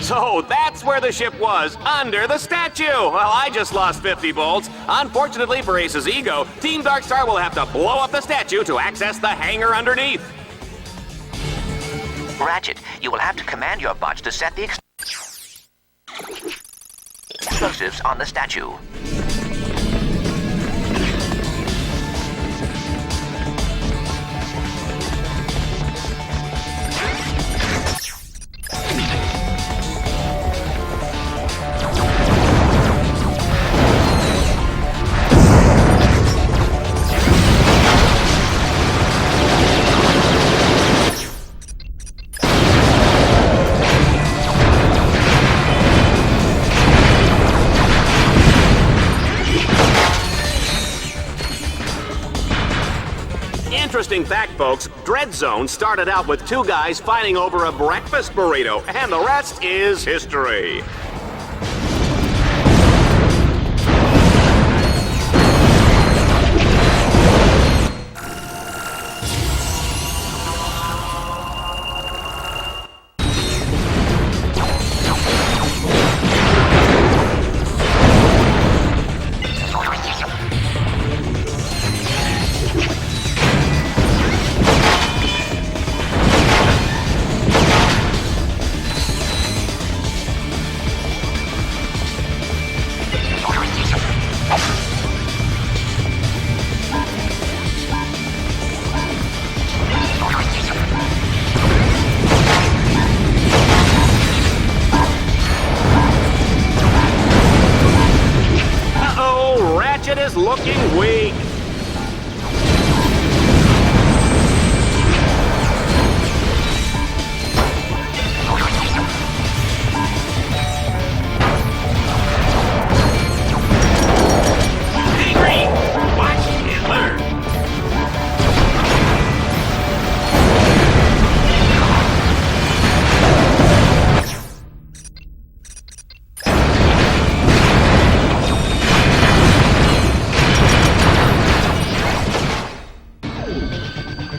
So that's where the ship was, under the statue. Well, I just lost 50 volts. Unfortunately for Ace's ego, Team Darkstar will have to blow up the statue to access the hangar underneath. Ratchet, you will have to command your bots to set the explosives on the statue. Interesting fact, folks, Dread Zone started out with two guys fighting over a breakfast burrito, and the rest is history. Ratchet is looking weak. Angry! Watch and learn.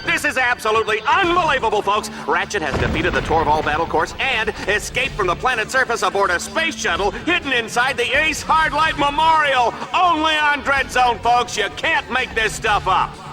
This is absolutely unbelievable, folks! Ratchet has defeated the Torval battle course and escaped from the planet's surface aboard a space shuttle hidden inside the Ace Hardlight Memorial! Only on Dread Zone, folks! You can't make this stuff up!